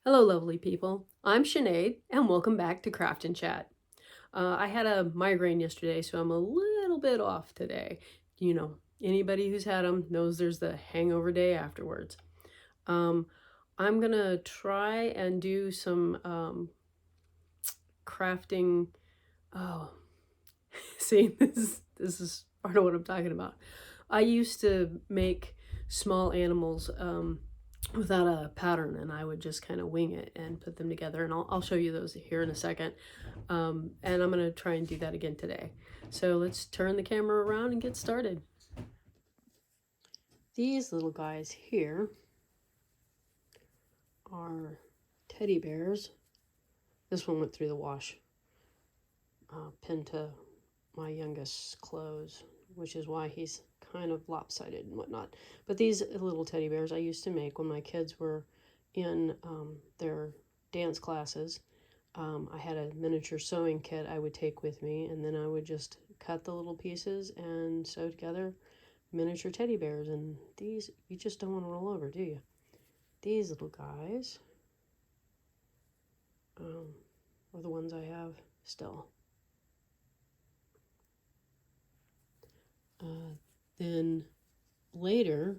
Hello, lovely people. I'm Sinead, and welcome back to Craft and Chat. I had a migraine yesterday, so I'm a little bit off today. Anybody who's had them knows there's the hangover day afterwards. Um, I'm gonna try and do some crafting. Oh, see, this is part of what I'm talking about. I used to make small animals without a pattern, and I would just kind of wing it and put them together. And I'll show you those here in a second. And I'm going to try and do that again today. So let's turn the camera around and get started. These little guys here are teddy bears. This one went through the wash, pinned to my youngest's clothes, which is why he's kind of lopsided and whatnot. But these little teddy bears I used to make when my kids were in their dance classes. I had a miniature sewing kit I would take with me, and then I would just cut the little pieces and sew together miniature teddy bears. And these, you just don't want to roll over, do you? These little guys are the ones I have still. Then later,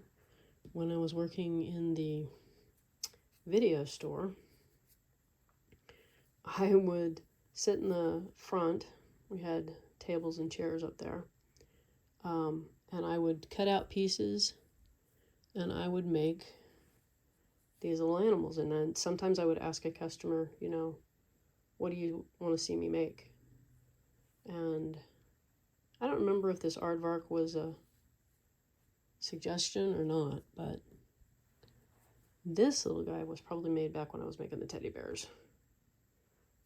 when I was working in the video store, I would sit in the front. We had tables and chairs up there. And I would cut out pieces and I would make these little animals. And then sometimes I would ask a customer, what do you want to see me make? And I don't remember if this aardvark was a suggestion or not, but this little guy was probably made back when I was making the teddy bears.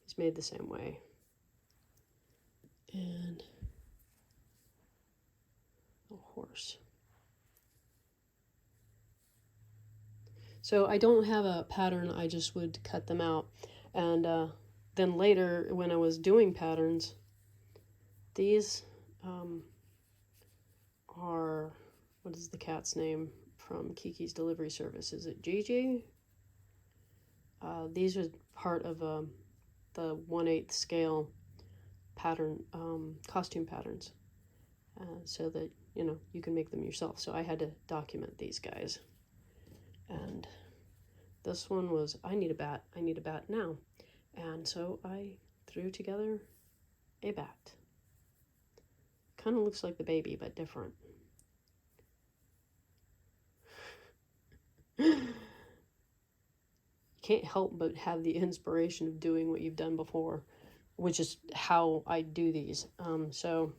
He's made the same way. And a horse. So I don't have a pattern, I just would cut them out. And then later, when I was doing patterns, these are, what is the cat's name from Kiki's Delivery Service? Is it Gigi? These are part of the 1/8 scale pattern, costume patterns, so that, you can make them yourself. So I had to document these guys. And this one was, I need a bat now. And so I threw together a bat. Kind of looks like the baby, but different. You can't help but have the inspiration of doing what you've done before, which is how I do these. So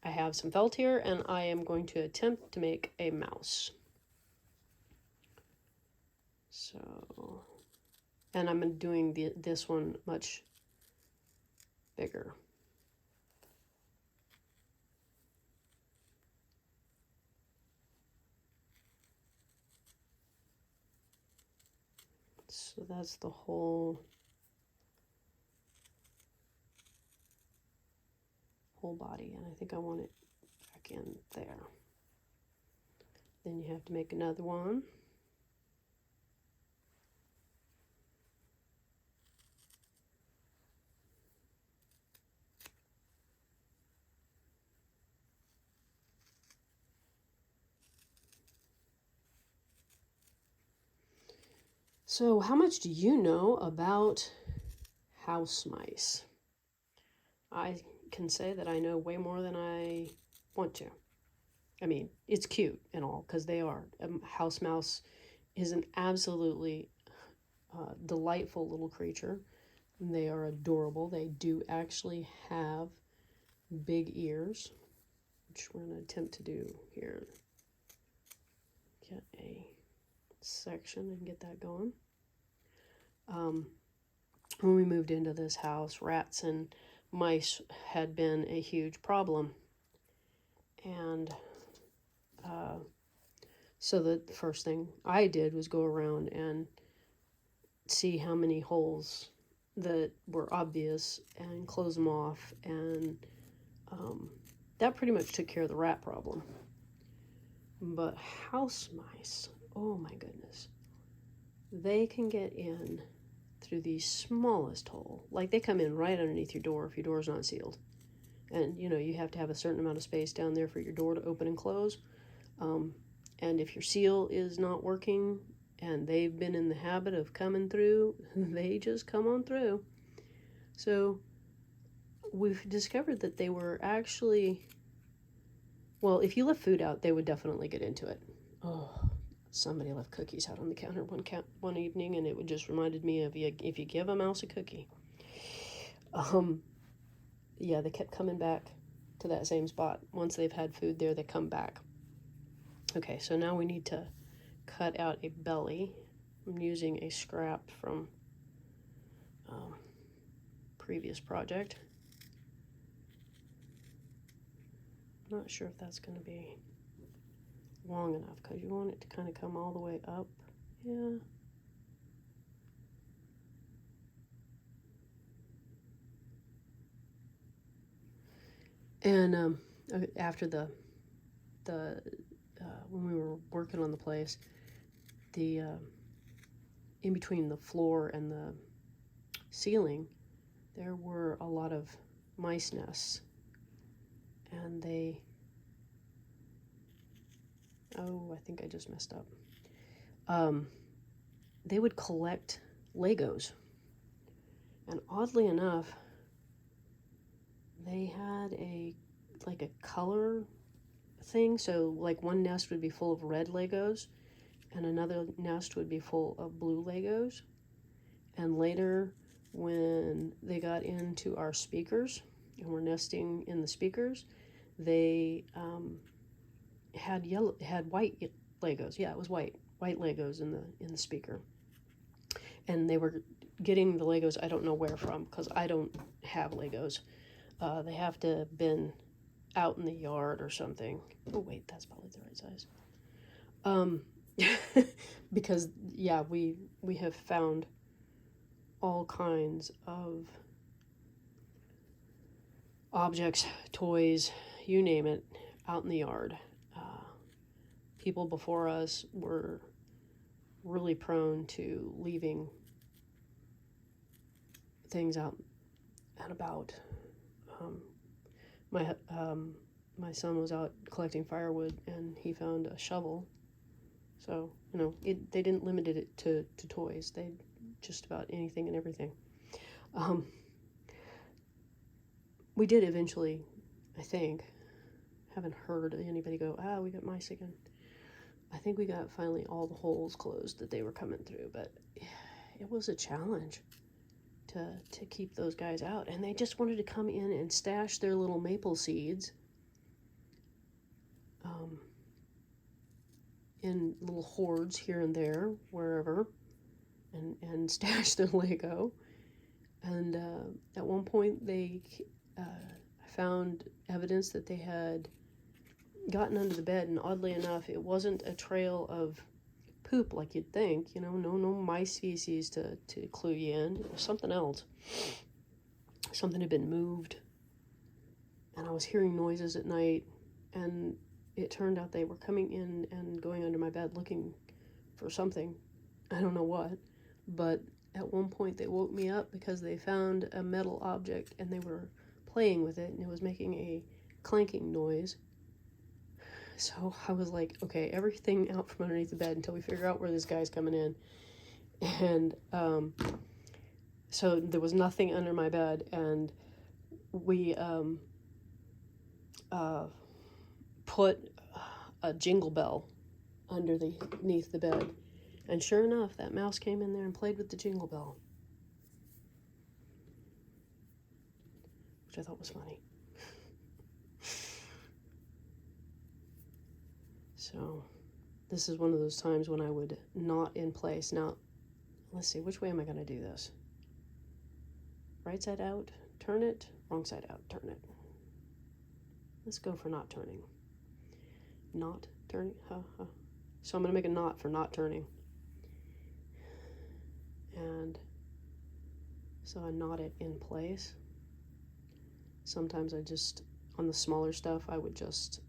I have some felt here, and I am going to attempt to make a mouse. So, and I'm doing this one much bigger. So that's the whole body, and I think I want it back in there. Then you have to make another one. So how much do you know about house mice? I can say that I know way more than I want to. I mean, it's cute and all, because they are. A house mouse is an absolutely delightful little creature. They are adorable. They do actually have big ears, which we're going to attempt to do here. Get a section and get that going. When we moved into this house, rats and mice had been a huge problem. And so the first thing I did was go around and see how many holes that were obvious and close them off. And that pretty much took care of the rat problem. But house mice, oh my goodness, they can get in through the smallest hole. Like, they come in right underneath your door if your door's not sealed. And, you know, you have to have a certain amount of space down there for your door to open and close. And if your seal is not working and they've been in the habit of coming through, they just come on through. So we've discovered that they were actually, well, if you left food out, they would definitely get into it. Oh, somebody left cookies out on the counter one evening, and it just reminded me of if you give a mouse a cookie. Yeah, they kept coming back to that same spot. Once they've had food there, they come back. Okay, so now we need to cut out a belly. I'm using a scrap from previous project. I'm not sure if that's going to be long enough because you want it to kind of come all the way up. Yeah. And after the when we were working on the place, the in between the floor and the ceiling, there were a lot of mice nests, and they, oh, I think I just messed up. They would collect Legos, and oddly enough, they had a color thing. So like one nest would be full of red Legos, and another nest would be full of blue Legos. And later, when they got into our speakers and were nesting in the speakers, they had white Legos. Yeah, it was white Legos in the speaker. And they were getting the Legos, I don't know where from, because I don't have Legos. They have to have been out in the yard or something. Oh wait, that's probably the right size. Because yeah, we have found all kinds of objects, toys, you name it, out in the yard. People before us were really prone to leaving things out and about. My son was out collecting firewood and he found a shovel. So, you know, they didn't limit it to toys. They just about anything and everything. We did eventually, I think, haven't heard anybody go, we got mice again. I think we got finally all the holes closed that they were coming through, but it was a challenge to keep those guys out. And they just wanted to come in and stash their little maple seeds in little hoards here and there, wherever, and stash their Lego. And at one point they found evidence that they had gotten under the bed, and oddly enough, it wasn't a trail of poop like you'd think, you know, no mice feces to clue you in. It was something else. Something had been moved, and I was hearing noises at night, and it turned out they were coming in and going under my bed looking for something. I don't know what, but at one point they woke me up because they found a metal object and they were playing with it, and it was making a clanking noise. So I was like, okay, everything out from underneath the bed until we figure out where this guy's coming in. And so there was nothing under my bed, and we put a jingle bell underneath the bed. And sure enough, that mouse came in there and played with the jingle bell, which I thought was funny. So this is one of those times when I would knot in place. Now, let's see, which way am I going to do this? Right side out, turn it, wrong side out, turn it. Let's go for not turning. Not turning, So I'm going to make a knot for not turning. And so I knot it in place. Sometimes on the smaller stuff, I would just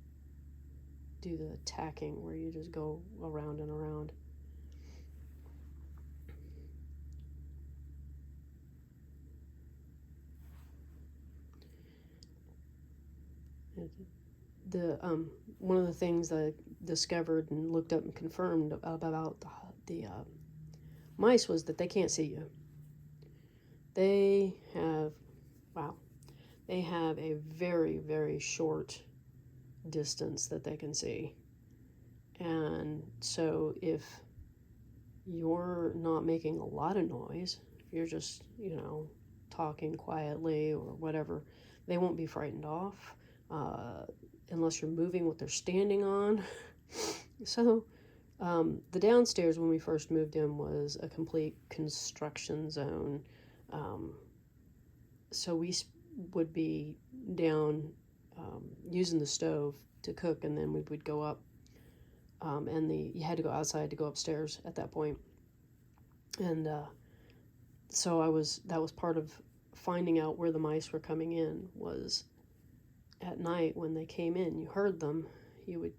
do the tacking where you just go around and around. the one of the things that I discovered and looked up and confirmed about the mice was that they can't see you. They have, wow, they have a very, very short distance that they can see. And so if you're not making a lot of noise, if you're just, talking quietly or whatever, they won't be frightened off unless you're moving what they're standing on. So the downstairs when we first moved in was a complete construction zone. So we would be down using the stove to cook, and then we would go up, and you had to go outside to go upstairs at that point. And so that was part of finding out where the mice were coming in, was at night when they came in, you heard them, you would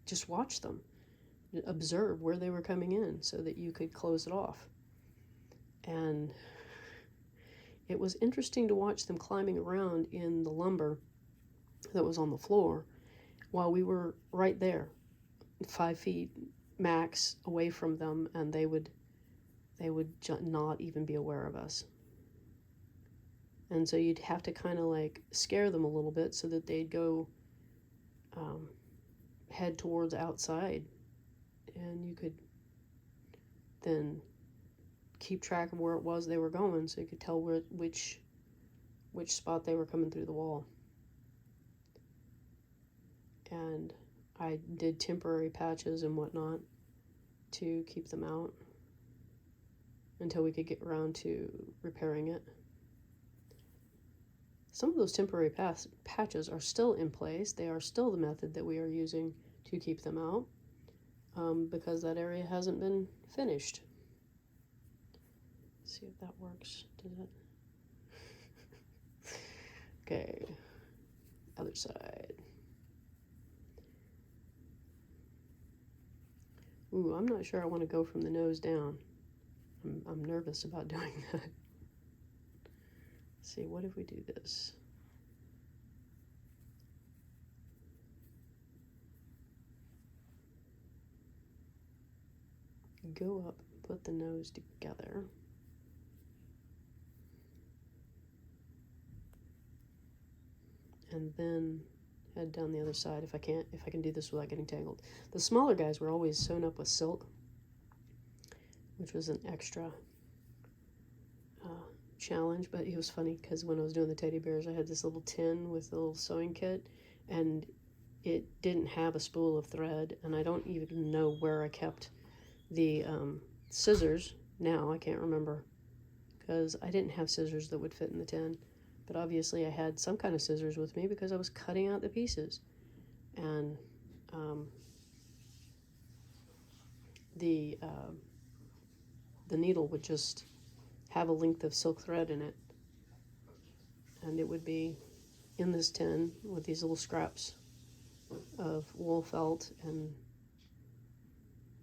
just watch them, observe where they were coming in so that you could close it off. And it was interesting to watch them climbing around in the lumber that was on the floor while we were right there, 5 feet max away from them, and they would not even be aware of us. And so you'd have to kind of like scare them a little bit so that they'd go head towards outside, and you could then keep track of where it was they were going, so you could tell which spot they were coming through the wall. And I did temporary patches and whatnot to keep them out until we could get around to repairing it. Some of those temporary patches are still in place. They are still the method that we are using to keep them out, because that area hasn't been finished. Let's see if that works. Does it? Okay, other side. Ooh, I'm not sure I want to go from the nose down. I'm nervous about doing that. Let's see, what if we do this? Go up, put the nose together. And then head down the other side if I can do this without getting tangled. The smaller guys were always sewn up with silk, which was an extra challenge, but it was funny because when I was doing the teddy bears, I had this little tin with a little sewing kit, and it didn't have a spool of thread, and I don't even know where I kept the scissors now. I can't remember, because I didn't have scissors that would fit in the tin, but obviously I had some kind of scissors with me because I was cutting out the pieces. And the needle would just have a length of silk thread in it, and it would be in this tin with these little scraps of wool felt, and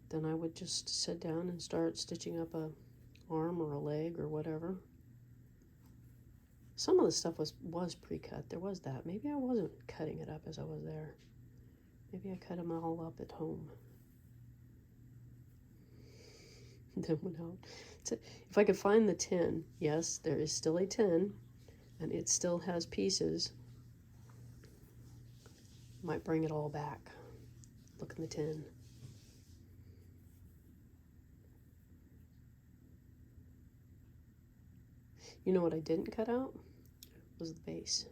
then I would just sit down and start stitching up a arm or a leg or whatever. Some of the stuff was pre-cut. There was that. Maybe I wasn't cutting it up as I was there. Maybe I cut them all up at home. Then went out. If I could find the tin, yes, there is still a tin, and it still has pieces. Might bring it all back. Look in the tin. You know what I didn't cut out? Was the base.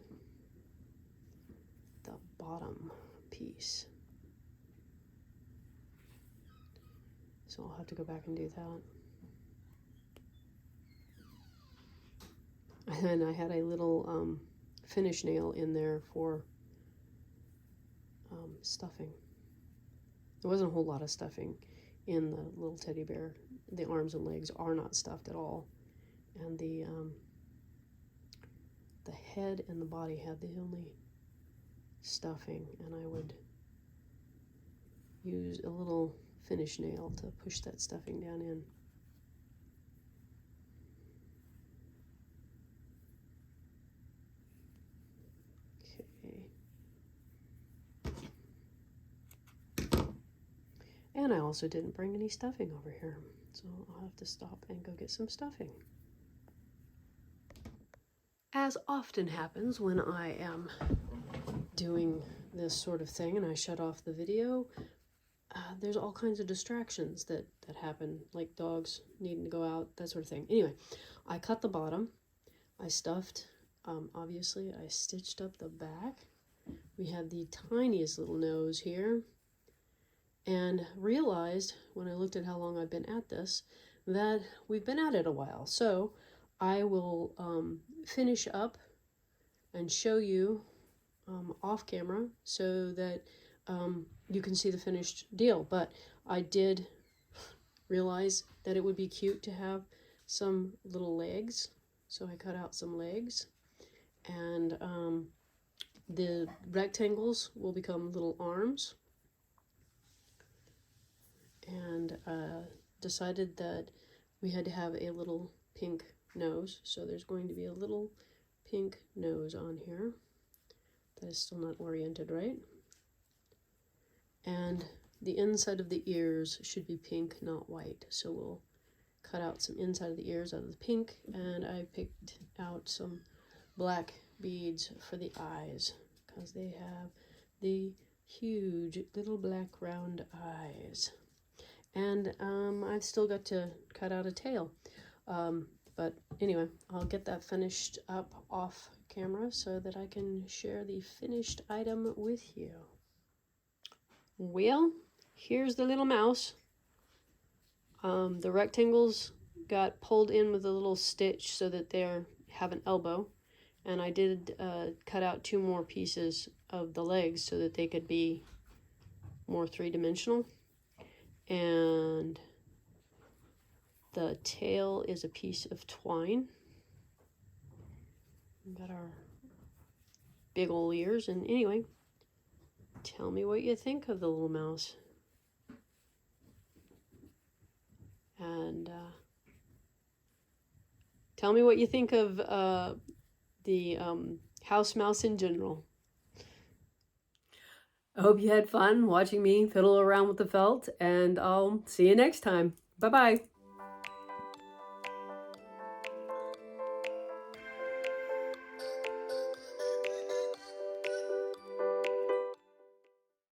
The bottom piece. So I'll have to go back and do that. And then I had a little finish nail in there for stuffing. There wasn't a whole lot of stuffing in the little teddy bear. The arms and legs are not stuffed at all. And the head and the body had the only stuffing, and I would use a little finish nail to push that stuffing down in. Okay. And I also didn't bring any stuffing over here, so I'll have to stop and go get some stuffing. As often happens when I am doing this sort of thing and I shut off the video, there's all kinds of distractions that happen, like dogs needing to go out, that sort of thing. Anyway, I cut the bottom, I stuffed, obviously I stitched up the back. We have the tiniest little nose here, and realized when I looked at how long I've been at this that we've been at it a while. So I will finish up and show you off camera so that you can see the finished deal. But I did realize that it would be cute to have some little legs, so I cut out some legs, and the rectangles will become little arms, and decided that we had to have a little pink nose, so there's going to be a little pink nose on here. That is still not oriented right. And the inside of the ears should be pink, not white. So we'll cut out some inside of the ears out of the pink, and I picked out some black beads for the eyes because they have the huge little black round eyes. And I've still got to cut out a tail. But anyway, I'll get that finished up off camera so that I can share the finished item with you. Well, here's the little mouse. The rectangles got pulled in with a little stitch so that they have an elbow. And I did cut out 2 more pieces of the legs so that they could be more three-dimensional. And the tail is a piece of twine. We've got our big ol' ears. And anyway, tell me what you think of the little mouse. And tell me what you think of the house mouse in general. I hope you had fun watching me fiddle around with the felt, and I'll see you next time. Bye-bye.